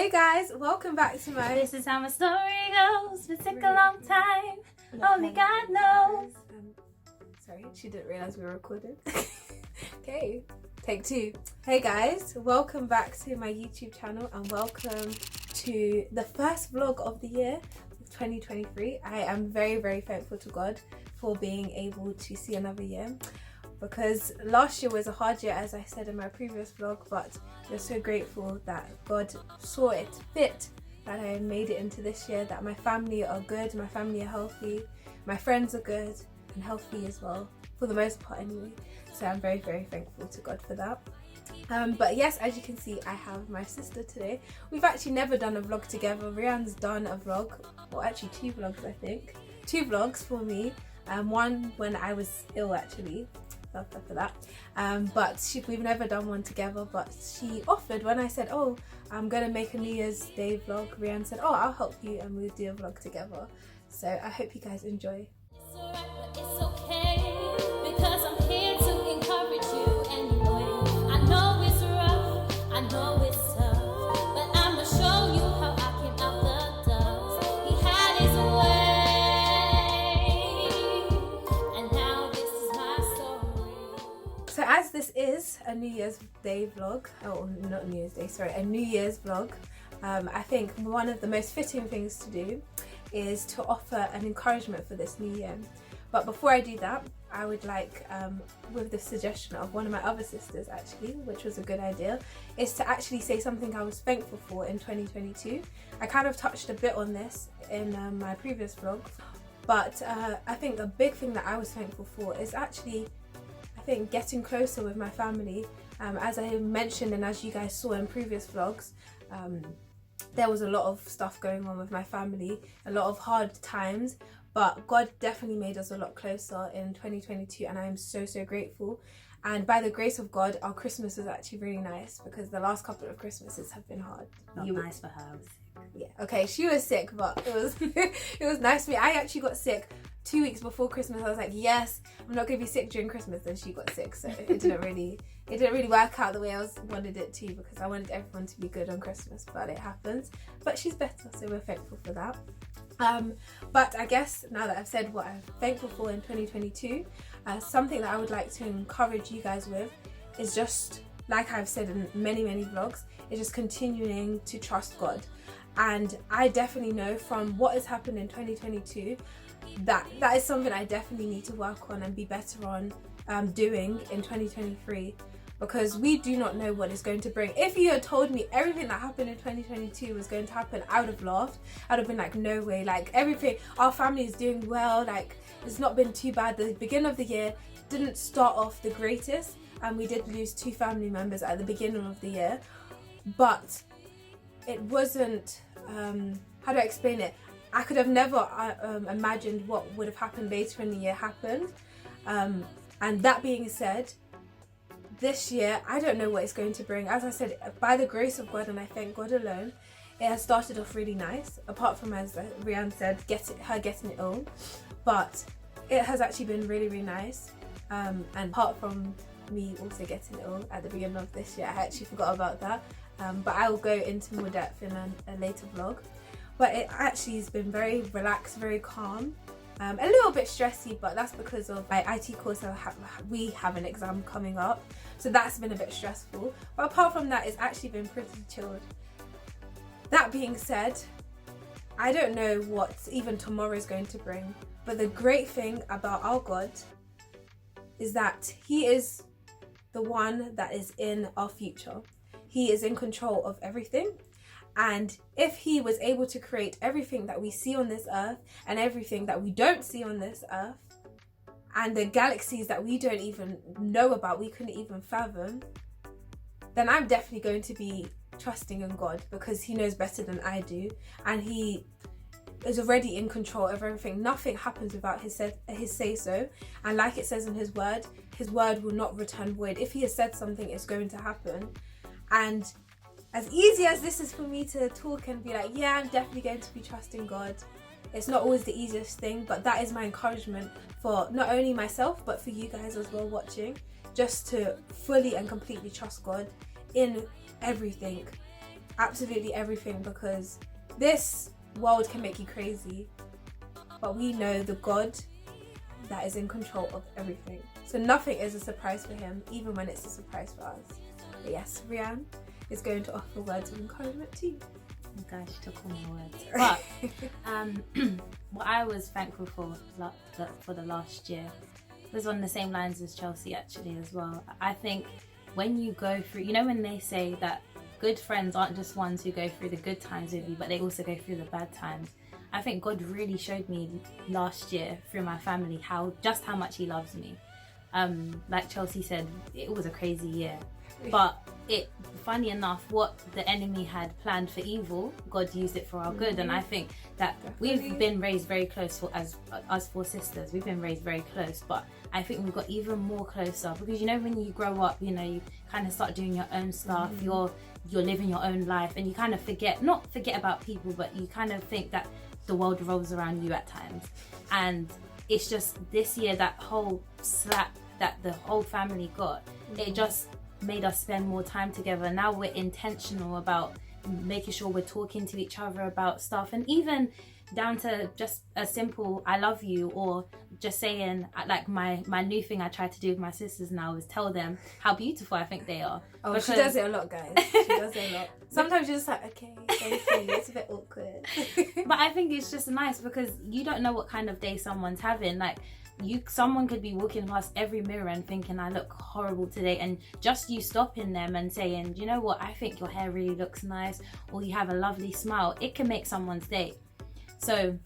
Hey guys, welcome back to my... This is how my story goes. It took a long time. Only God knows. Sorry, she didn't realise we were recording. Okay, take two. Hey guys, welcome back to my YouTube channel and welcome to the first vlog of the year, 2023. I am very, very thankful to God for being able to see another year, because last year was a hard year, as I said in my previous vlog, but we're so grateful that God saw it fit that I made it into this year, that my family are good, my family are healthy, my friends are good and healthy as well, for the most part anyway. So I'm very, very thankful to God for that. But yes, as you can see, I have my sister today. We've actually never done a vlog together. Rhian's done a vlog, or actually two vlogs I think. Two vlogs for me. One when I was ill actually. For that, but we've never done one together, but she offered when I said, oh, I'm gonna make a New Year's Day vlog. Rhian said, oh, I'll help you and we'll do a vlog together. So I hope you guys enjoy. It's alright, but it's okay, because I'm here to encourage you anyway. I know it's rough, I know it's tough, but I'ma show you how I came out the dust. He had his way, and now this is my story. So as this is a New Year's Day vlog, oh not New Year's Day, sorry, a New Year's vlog, I think one of the most fitting things to do is to offer an encouragement for this new year. But before I do that, I would like, with the suggestion of one of my other sisters actually, which was a good idea, is to actually say something I was thankful for in 2022. I kind of touched a bit on this in my previous vlog, but I think the big thing that I was thankful for is actually, I think, getting closer with my family. As I mentioned and as you guys saw in previous vlogs, there was a lot of stuff going on with my family, a lot of hard times, but God definitely made us a lot closer in 2022, and I am so, so grateful. And by the grace of God, our Christmas was actually really nice, because the last couple of Christmases have been hard. Not nice for her. Yeah, okay, she was sick, but it was it was nice for me. I actually got sick 2 weeks before Christmas. I was like, yes, I'm not gonna be sick during Christmas. Then she got sick, so it didn't really work out the way I wanted it to, because I wanted everyone to be good on Christmas, but it happens. But she's better, so we're thankful for that. But I guess now that I've said what I'm thankful for in 2022, something that I would like to encourage you guys with is just, like I've said in many, many vlogs, is just continuing to trust God. And I definitely know from what has happened in 2022 that is something I definitely need to work on and be better on doing in 2023, because we do not know what it's going to bring. If you had told me everything that happened in 2022 was going to happen, I would have laughed. I'd have been like, no way, like everything, our family is doing well, like it's not been too bad. The beginning of the year didn't start off the greatest, and we did lose 2 family members at the beginning of the year, but it wasn't, how do I explain it? I could have never imagined what would have happened later in the year happened. And that being said, this year, I don't know what it's going to bring. As I said, by the grace of God, and I thank God alone, it has started off really nice, apart from, as Rhian said, her getting ill. But it has actually been really, really nice. And apart from me also getting ill at the beginning of this year, I actually forgot about that. But I will go into more depth in a later vlog. But it actually has been very relaxed, very calm. A little bit stressy, but that's because of my IT course. We have an exam coming up, so that's been a bit stressful. But apart from that, it's actually been pretty chilled. That being said, I don't know what even tomorrow is going to bring, but the great thing about our God is that He is the one that is in our future. He is in control of everything. And if He was able to create everything that we see on this earth and everything that we don't see on this earth, and the galaxies that we don't even know about, we couldn't even fathom, then I'm definitely going to be trusting in God, because He knows better than I do, and He is already in control of everything. Nothing happens without His say-so, and like it says in His word will not return void. If He has said something, it's going to happen. And as easy as this is for me to talk and be like, yeah, I'm definitely going to be trusting God, it's not always the easiest thing, but that is my encouragement for not only myself, but for you guys as well watching, just to fully and completely trust God in everything. absolutely everything, because this world can make you crazy, but we know the God that is in control of everything. So nothing is a surprise for him, even when it's a surprise for us. But yes, Rhian is going to offer words of encouragement to you. Oh gosh, you took all my words. But what I was thankful for the last year was on the same lines as Chelsea actually as well. I think when you go through, you know, when they say that good friends aren't just ones who go through the good times with you, but they also go through the bad times. I think God really showed me last year through my family how much he loves me. Like Chelsea said, it was a crazy year, but funny enough, what the enemy had planned for evil, God used it for our good. And I think that we've been raised very close as us 4 sisters. We've been raised very close, but I think we've got even more closer, because you know, when you grow up, you know, you kind of start doing your own stuff. You're living your own life, and you kind of not forget about people, but you kind of think that the world revolves around you at times. And it's just this year, that whole slap that the whole family got, it just made us spend more time together. Now we're intentional about making sure we're talking to each other about stuff, and even down to just a simple I love you, or just saying, like my new thing I try to do with my sisters now is tell them how beautiful I think they are. Oh, because she does it a lot, guys. She does it a lot. Sometimes you're just like, okay, thank you. It's a bit awkward. But I think it's just nice, because you don't know what kind of day someone's having. Like, someone could be walking past every mirror and thinking I look horrible today, and just you stopping them and saying, you know what, I think your hair really looks nice, or you have a lovely smile, it can make someone's day. So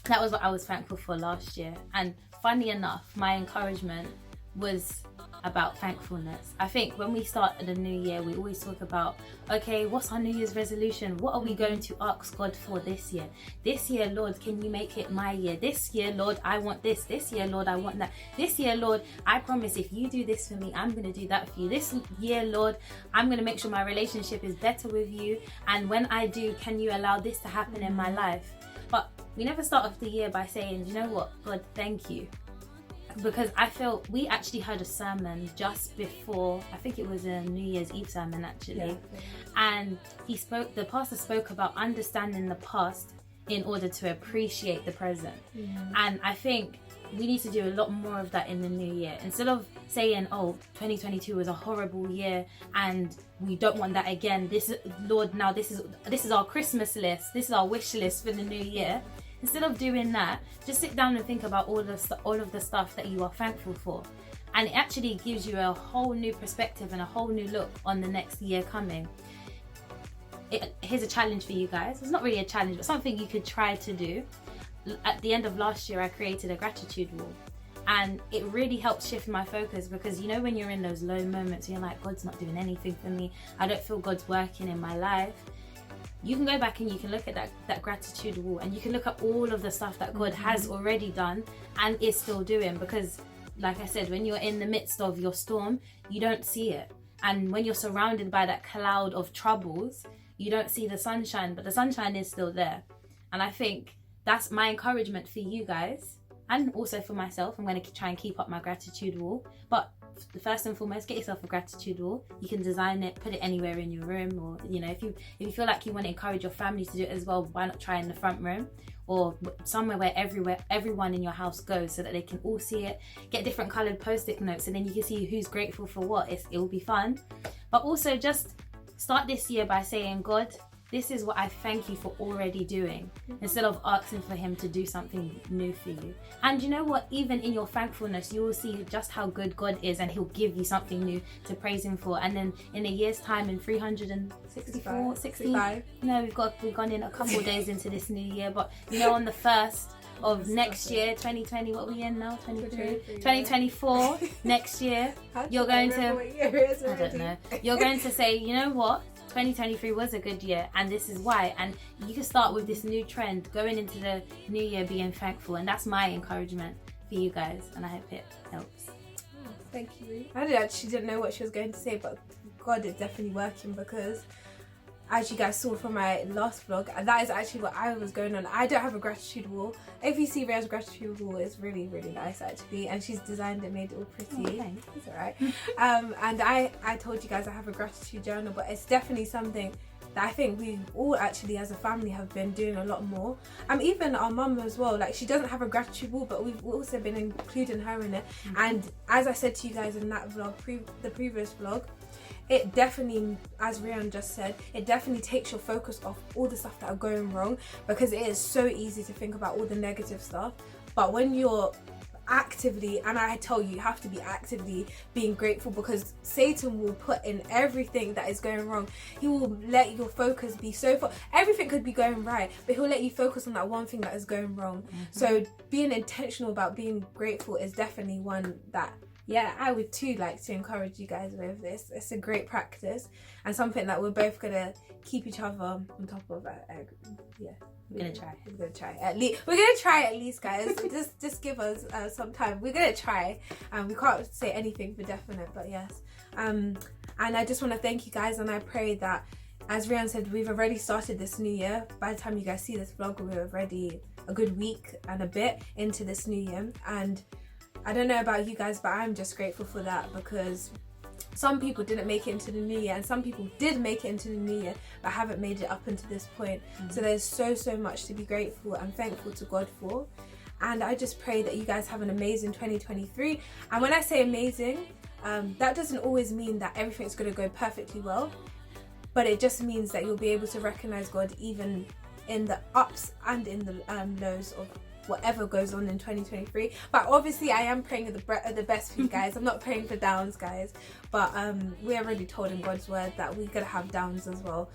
that was what I was thankful for last year. And funny enough, my encouragement was about thankfulness. I think when we start the new year, we always talk about, okay, what's our New Year's resolution? What are we going to ask God for this year? This year, Lord, can you make it my year? This year, Lord, I want this. This year, Lord, I want that. This year, Lord, I promise if you do this for me, I'm going to do that for you. This year, Lord, I'm going to make sure my relationship is better with you. And when I do, can you allow this to happen in my life? But we never start off the year by saying, you know what, God, thank you. Because I feel we actually heard a sermon just before, I think it was a New Year's Eve sermon actually, and the pastor spoke about understanding the past in order to appreciate the present. And I think we need to do a lot more of that in the new year. Instead of saying, oh, 2022 was a horrible year and we don't want that again, Lord, now this is our Christmas list, this is our wish list for the new year. Instead of doing that, just sit down and think about all of the stuff that you are thankful for. And it actually gives you a whole new perspective and a whole new look on the next year coming. Here's a challenge for you guys. It's not really a challenge, but something you could try to do. At the end of last year, I created a gratitude wall. And it really helps shift my focus, because you know, when you're in those low moments, you're like, God's not doing anything for me, I don't feel God's working in my life. You can go back and you can look at that gratitude wall, and you can look at all of the stuff that God has already done and is still doing. Because like I said, when you're in the midst of your storm, you don't see it. And when you're surrounded by that cloud of troubles, you don't see the sunshine, but the sunshine is still there. And I think that's my encouragement for you guys, and also for myself. I'm going to try and keep up my gratitude wall. But first and foremost, get yourself a gratitude wall. You can design it, put it anywhere in your room, or you know, if you feel like you want to encourage your family to do it as well, why not try in the front room or somewhere where everyone in your house goes, so that they can all see it. Get different coloured post-it notes, and then you can see who's grateful for what. It will be fun. But also just start this year by saying, God, this is what I thank you for already doing, instead of asking for him to do something new for you. And you know what? Even in your thankfulness, you will see just how good God is, and he'll give you something new to praise him for. And then in a year's time, in 365, no, we've gone in a couple of days into this new year, but you know, on the 1st of next year, 2020, what are we in now? 2024, next year, you're going to, I don't know, you're going to say, you know what? 2023 was a good year, and this is why. And you can start with this new trend going into the new year, being thankful. And that's my encouragement for you guys, and I hope it helps. Oh, thank you. I didn't know what she was going to say, but God, it's definitely working, because as you guys saw from my last vlog, that is actually what I was going on. I don't have a gratitude wall. If you see Rhea's gratitude wall, it's really, really nice actually, and she's designed it, made it all pretty. Oh, it's alright. And I told you guys I have a gratitude journal, but it's definitely something that I think we all actually as a family have been doing a lot more. Even our mum as well, like she doesn't have a gratitude wall, but we've also been including her in it. And as I said to you guys in that vlog, the previous vlog, it definitely, as Rhian just said, it definitely takes your focus off all the stuff that are going wrong, because it is so easy to think about all the negative stuff. But when you're actively, and I tell you, you have to be actively being grateful, because Satan will put in everything that is going wrong. He will let your focus be so far, everything could be going right, but he'll let you focus on that one thing that is going wrong. So being intentional about being grateful is definitely one that, yeah, I would too like to encourage you guys with this. It's a great practice and something that we're both gonna keep each other on top of. Yeah, We're gonna try. We're gonna try at least. We're gonna try at least, guys. just give us some time. We're gonna try. We can't say anything for definite, but yes. And I just want to thank you guys, and I pray that, as Rhian said, we've already started this new year. By the time you guys see this vlog, we're already a good week and a bit into this new year, and I don't know about you guys, but I'm just grateful for that, because some people didn't make it into the new year, and some people did make it into the new year but haven't made it up until this point. So there's so much to be grateful and thankful to God for. And I just pray that you guys have an amazing 2023. And when I say amazing, that doesn't always mean that everything's going to go perfectly well, but it just means that you'll be able to recognize God even in the ups and in the lows of whatever goes on in 2023. But obviously I am praying the best for you guys. I'm not praying for downs, guys, but we're already told in God's word that we're gonna have downs as well.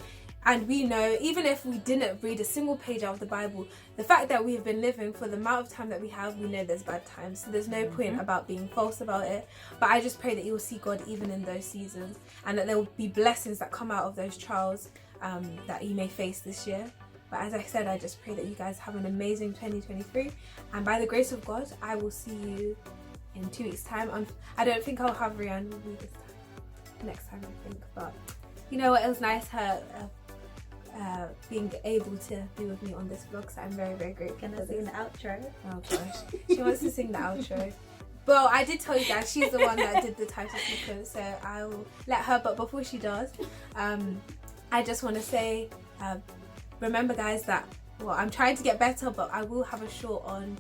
And we know, even if we didn't read a single page out of the Bible, the fact that we have been living for the amount of time that we have, we know there's bad times, so there's no point about being false about it. But I just pray that you will see God even in those seasons, and that there will be blessings that come out of those trials that you may face this year. But as I said, I just pray that you guys have an amazing 2023. And by the grace of God, I will see you in 2 weeks' time. I don't think I'll have Rhian with me this time. Next time, I think. But you know what? It was nice her being able to be with me on this vlog. So I'm very grateful. Can I sing the outro? Oh gosh. She wants to sing the outro. Well, I did tell you guys, she's the one that did the title sequence. So I will let her. But before she does, I just want to say, remember guys that, well, I'm trying to get better, but I will have a short on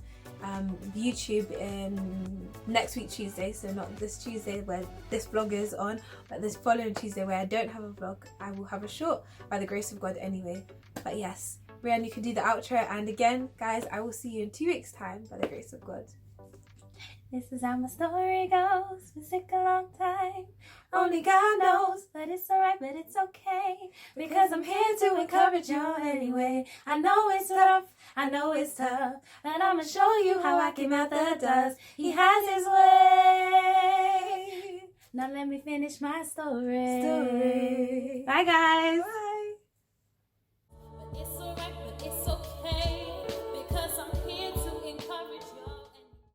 YouTube in next week Tuesday. So not this Tuesday where this vlog is on, but this following Tuesday where I don't have a vlog, I will have a short, by the grace of God anyway. But yes, Rhian, you can do the outro, and again guys, I will see you in 2 weeks time, by the grace of God. This is how my story goes. Been sick a long time. Only God knows, but it's alright, but it's okay, because I'm here to encourage you anyway. I know it's rough, I know it's tough, but I'ma show you how I came out the dust. He has his way. Now let me finish my story. Bye guys. Bye.